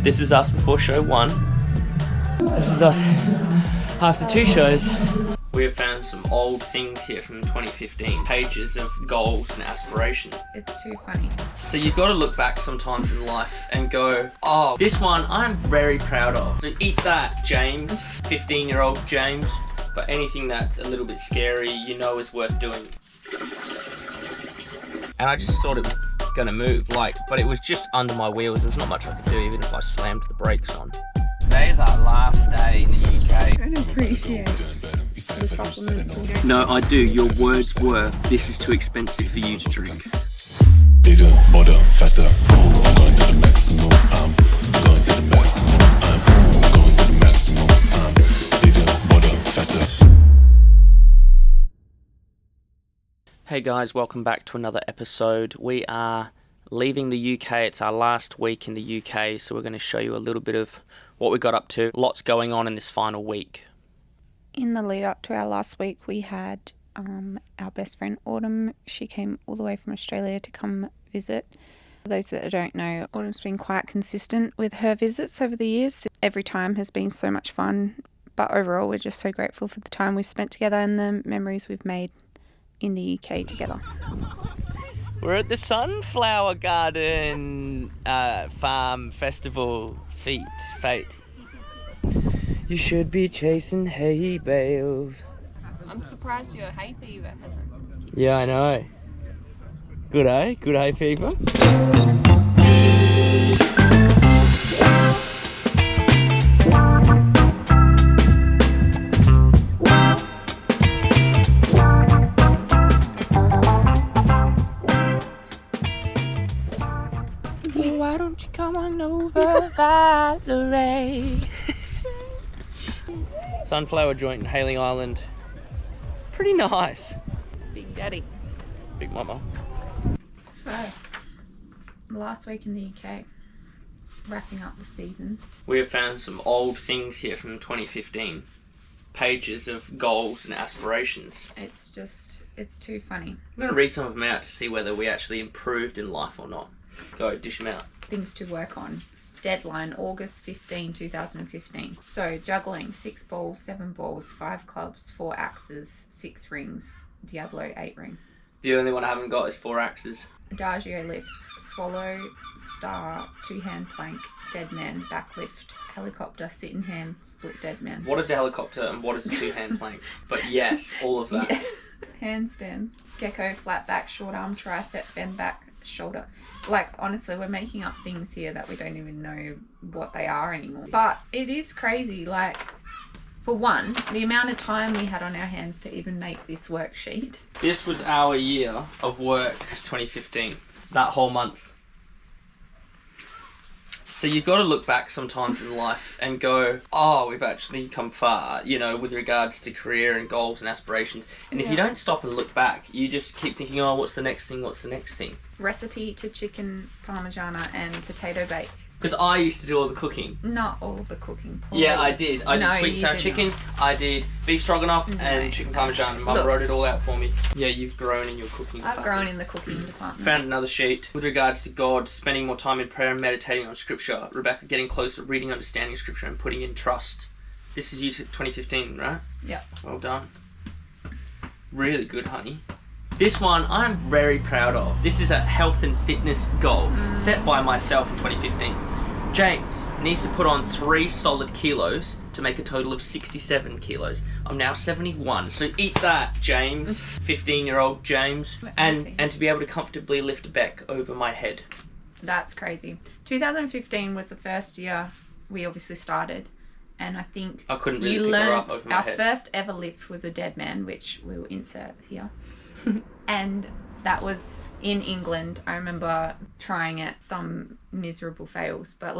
This is us before show 1. This is us after 2 shows. We have found some old things here from 2015. Pages of goals and aspirations. It's too funny. So you've got to look back sometimes in life and go, oh, this one I'm very proud of. So eat that, James, 15-year-old James. But anything that's a little bit scary, you know is worth doing. And I just thought it was gonna move, but it was just under my wheels. There was not much I could do even if I slammed the brakes on. Today is our last day in the UK. I don't appreciate the supplements. No, I do. Your words were, this is too expensive for you to drink. Bigger, bolder, faster. Ooh, I'm going to the maximum. I'm going to the maximum. I'm going to the maximum. I'm bigger, bolder, faster. Hey guys, welcome back to another episode. We are leaving the UK. It's our last week in the UK, so we're going to show you a little bit of what we got up to. Lots going on in this final week. In the lead up to our last week, we had our best friend Autumn. She came all the way from Australia to come visit. For those that don't know, Autumn's been quite consistent with her visits over the years. Every time has been so much fun, but overall we're just so grateful for the time we've spent together and the memories we've made in the UK together. We're at the Sunflower Garden Farm Festival Fate. You should be chasing hay bales. I'm surprised your hay fever hasn't. Yeah, I know. Good, eh? Good hay fever. Why don't you come on over, Valerie? Sunflower joint in Hailing Island. Pretty nice. Big Daddy. Big mama. So, last week in the UK, wrapping up the season. We have found some old things here from 2015. Pages of goals and aspirations. It's too funny. I'm going to read some of them out to see whether we actually improved in life or not. Go, dish them out. Things to work on. Deadline, August 15, 2015. So, juggling, 6 balls, 7 balls, 5 clubs, 4 axes, 6 rings, Diablo 8 ring. The only one I haven't got is 4 axes. Adagio lifts, swallow, star, 2-hand plank, dead man, backlift, helicopter, sit in hand, split dead man. What is a helicopter and what is a 2-hand plank? But yes, all of that. Yeah. Handstands, gecko, flat back, short arm, tricep, bend back, shoulder. Honestly, we're making up things here that we don't even know what they are anymore. But it is crazy, for one, the amount of time we had on our hands to even make this worksheet. This was our year of work, 2015. That whole month. So you've got to look back sometimes in life and go, oh, we've actually come far, with regards to career and goals and aspirations. And if you don't stop and look back, you just keep thinking, oh, what's the next thing? Recipe to chicken parmigiana and potato bake. Because I used to do all the cooking. Not all the cooking, please. Yeah, I did. I did sweet and sour chicken, I did beef stroganoff and chicken parmesan. Mum wrote it all out for me. Yeah, you've grown in your cooking department. I've grown in the cooking department. Found another sheet with regards to God, spending more time in prayer and meditating on Scripture. Rebecca, getting closer, reading, understanding Scripture and putting in trust. This is you 2015, right? Yeah. Well done. Really good, honey. This one I'm very proud of. This is a health and fitness goal set by myself in 2015. James needs to put on 3 solid kilos to make a total of 67 kilos. I'm now 71, so eat that, James, 15-year-old James, and to be able to comfortably lift a beck over my head. That's crazy. 2015 was the first year we obviously started, and I think I couldn't really pick her up over my head. Our first ever lift was a dead man, which we'll insert here. And that was in England. I remember trying it, some miserable fails, but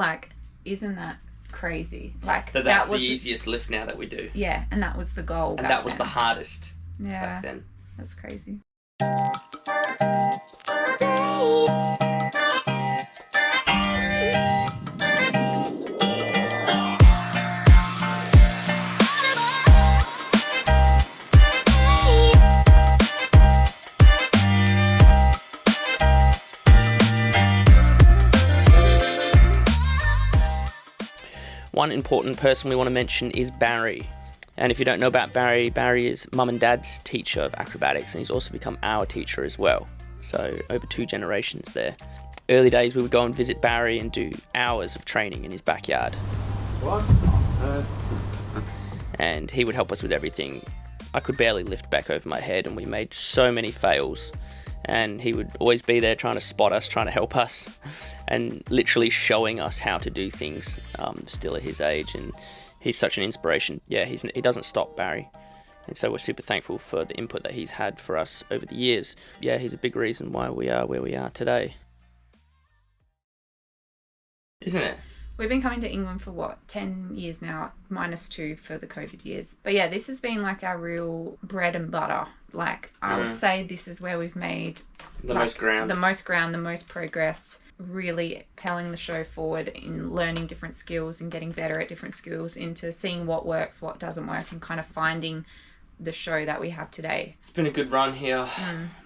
isn't that crazy? That's was the easiest lift now that we do. Yeah, and that was the goal. And that was the hardest back then. That's crazy. One important person we want to mention is Barry. And if you don't know about Barry, Barry is mum and dad's teacher of acrobatics, and he's also become our teacher as well. So over 2 generations there. Early days we would go and visit Barry and do hours of training in his backyard. What? And he would help us with everything. I could barely lift back over my head, and we made so many fails. And he would always be there trying to spot us, trying to help us, and literally showing us how to do things still at his age. And he's such an inspiration. Yeah, he doesn't stop, Barry. And so we're super thankful for the input that he's had for us over the years. Yeah, he's a big reason why we are where we are today. Isn't it? We've been coming to England for 10 years now, -2 for the COVID years. But yeah, this has been like our real bread and butter. Like, I would say this is where we've made the most ground, the most progress, really propelling the show forward in learning different skills and getting better at different skills, into seeing what works, what doesn't work, and kind of finding the show that we have today. It's been a good run here.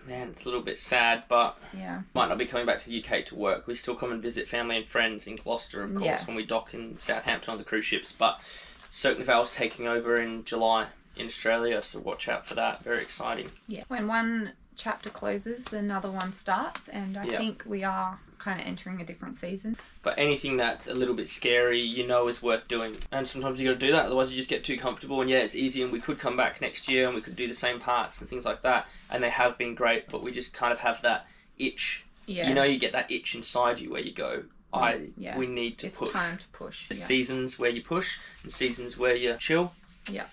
Man, it's a little bit sad, but yeah, might not be coming back to the UK to work. We still come and visit family and friends in Gloucester, of course, when we dock in Southampton on the cruise ships. But Cirque Nival's taking over in July in Australia, so watch out for that. Very exciting. Yeah, when one chapter closes, another one starts, and I think we are kind of entering a different season. But anything that's a little bit scary, is worth doing. And sometimes you got to do that, otherwise you just get too comfortable. And yeah, it's easy, and we could come back next year and we could do the same parts and things like that. And they have been great, but we just kind of have that itch. Yeah. You get that itch inside you where you go, we need to push. It's time to push. There's seasons where you push and seasons where you chill. Yeah.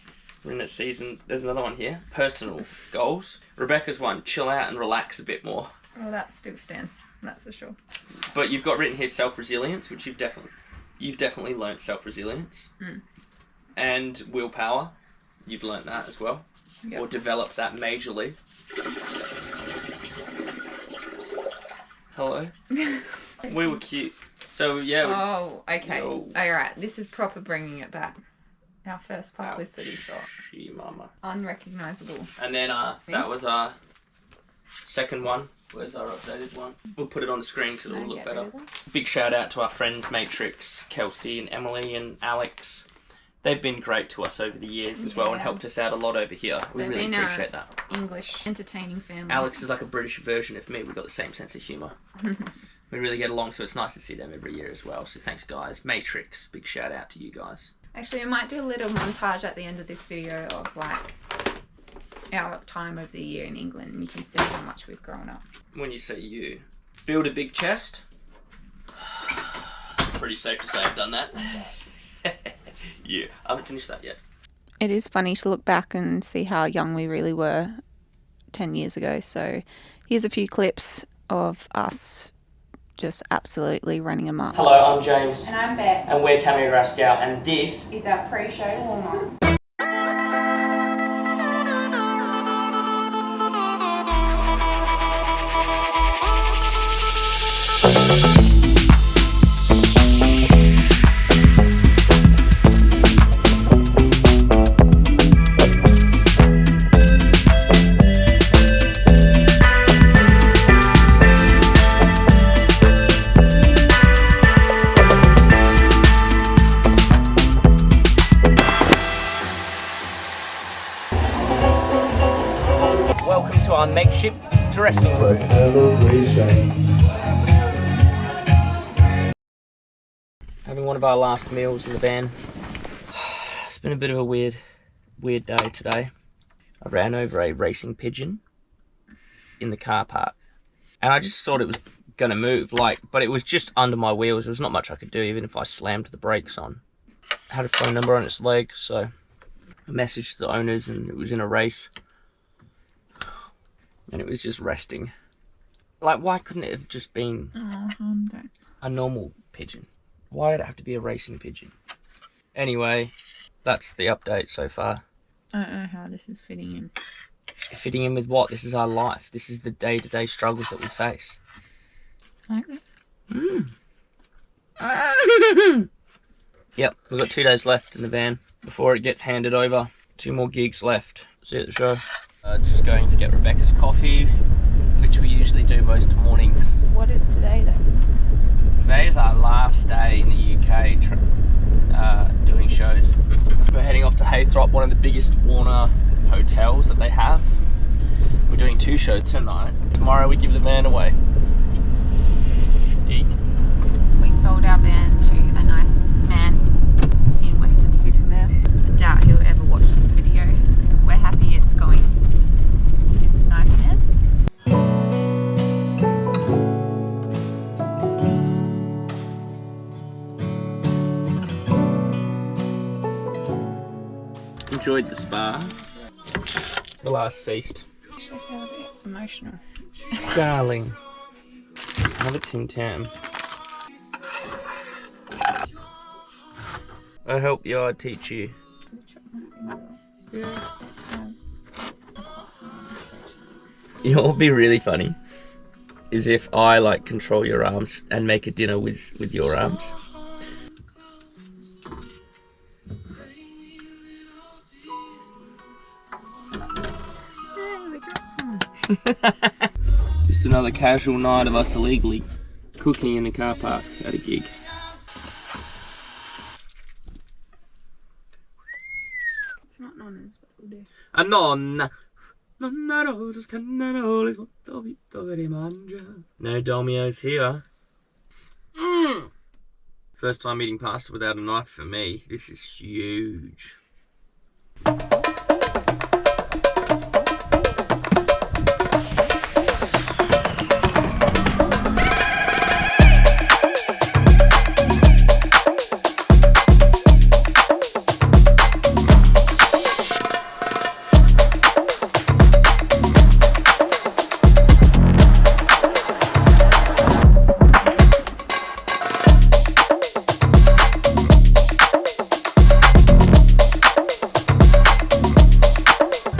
We're in that season. There's another one here. Personal goals. Rebecca's one, chill out and relax a bit more. Well, that still stands. That's for sure. But you've got written here self-resilience, which you've definitely learnt self-resilience. And willpower. You've learnt that as well. Yep. Or developed that majorly. Hello. We were cute. So yeah. Oh, okay. All right. This is proper bringing it back. Our first publicity shot. Mama. Unrecognisable. And then that was our second one. Where's our updated one? We'll put it on the screen because it'll look better. Big shout out to our friends Matrix, Kelsey and Emily and Alex. They've been great to us over the years as well, and helped us out a lot over here. We really appreciate that. English entertaining family. Alex is like a British version of me. We've got the same sense of humour. We really get along, so it's nice to see them every year as well. So thanks, guys. Matrix, big shout out to you guys. Actually, I might do a little montage at the end of this video of like our time of the year in England, and you can see how much we've grown up. When you say you, build a big chest. Pretty safe to say I've done that. Yeah, I haven't finished that yet. It is funny to look back and see how young we really were 10 years ago. So here's a few clips of us just absolutely running amok. Hello, I'm James. And I'm Beth. And we're Cameo Rascale, and this is our pre-show warm-up. welcome to our makeshift dressing room. Having one of our last meals in the van. It's been a bit of a weird day today. I ran over a racing pigeon in the car park, and I just thought it was gonna move, but it was just under my wheels. There was not much I could do, even if I slammed the brakes on. I had a phone number on its leg, so I messaged the owners, and it was in a race, and it was just resting. Why couldn't it have just been a normal pigeon? Why did it have to be a racing pigeon? Anyway, that's the update so far. I don't know how this is fitting in. Fitting in with what? This is our life. This is the day-to-day struggles that we face. Okay. Yep, we've got 2 days left in the van before it gets handed over. 2 more gigs left. See you at the show. Just going to get Rebecca's coffee, which we usually do most mornings. What is today then? Today is our last day in the UK Haythrop, one of the biggest Warner hotels that they have. We're doing 2 shows tonight. Tomorrow we give the van away. Eat. We sold our van to a nice man in Western-super-Mare. I doubt he'll ever watch this video. We're happy it's going to this nice man. Enjoyed the spa. The last feast. Actually, I feel a bit emotional. Darling. Another Tim Tam. I help you, I teach you. You know what would be really funny? Is if I like control your arms and make a dinner with your arms. Just another casual night of us illegally cooking in a car park at a gig. It's not Nonna's, but we'll do. A nonna rosas cannaroles molto vittoria mangia. No Dolmios here. First time eating pasta without a knife for me. This is huge.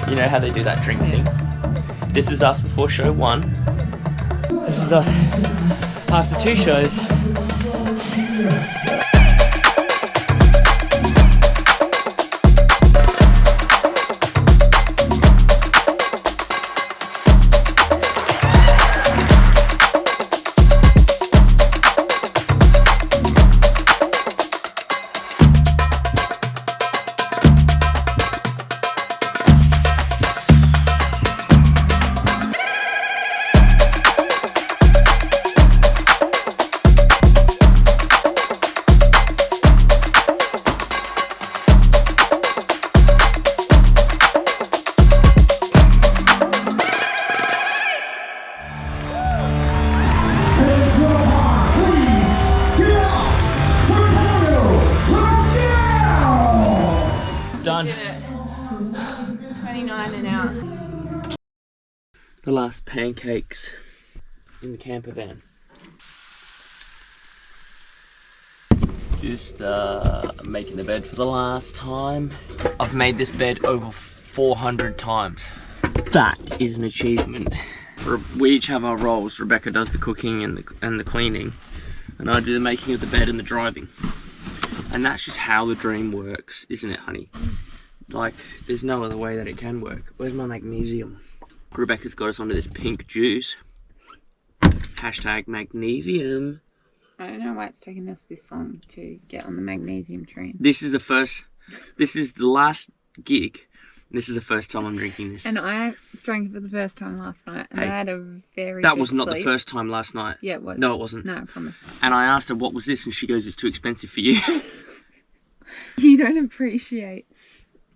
You know how they do that drink thing? This is us before show 1. This is us after 2 shows. Done. Did it. 29 an hour. The last pancakes in the camper van. Just making the bed for the last time. I've made this bed over 400 times. That is an achievement. We each have our roles. Rebecca does the cooking and the cleaning, and I do the making of the bed and the driving. And that's just how the dream works, isn't it, honey? Like, there's no other way that it can work. Where's my magnesium? Rebecca's got us onto this pink juice. Hashtag magnesium. I don't know why it's taken us this long to get on the magnesium train. This is the last gig. This is the first time I'm drinking this. And I drank it for the first time last night, and Hey, I had a very That good was not sleep. the first time last night. Yeah, it was. No, it wasn't. No, I promise. And I asked her, what was this? And she goes, it's too expensive for you. You don't appreciate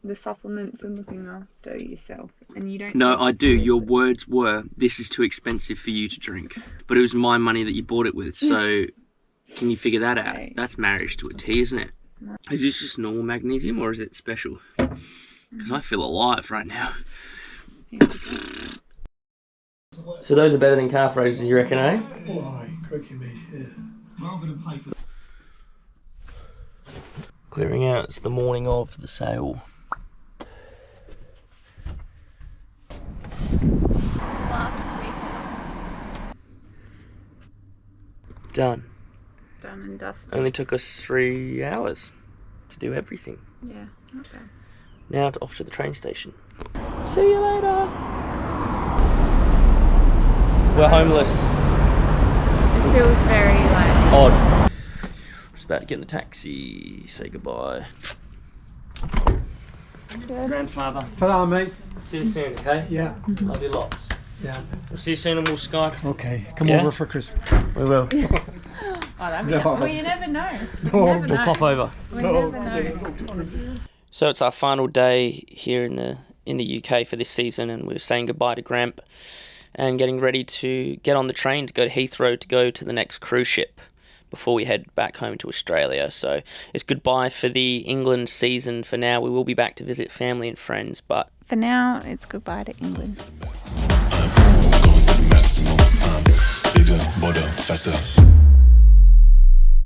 the supplements and looking after yourself, and you don't. No, take I it do. seriously. Your words were, this is too expensive for you to drink. But it was my money that you bought it with, so can you figure that out? Right. That's marriage to a T, isn't it? Is this just normal magnesium, or is it special? Because I feel alive right now. So those are better than car phrases, you reckon, eh? Why, crikey me, yeah. Rather than pay for Clearing out, it's the morning of the sale. Last week, Done. done and dusted. Only took us 3 hours to do everything. Yeah, not bad. Now off to the train station. See you later. We're homeless. It feels very like Odd. Just about to get in the taxi. Say goodbye. grandfather. Ta-da, mate. See you soon, okay? Yeah. Love you lots. Yeah. We'll see you soon and we'll Skype. Okay. Come Yeah? over for Christmas. We will. Well, you never know. No. We'll pop over. We never know. So it's our final day here in the UK for this season, and we're saying goodbye to Gramp and getting ready to get on the train to go to Heathrow to go to the next cruise ship before we head back home to Australia. So it's goodbye for the England season for now. We will be back to visit family and friends, but For now, it's goodbye to England. Going to the maximum. I'm bigger, bolder, faster.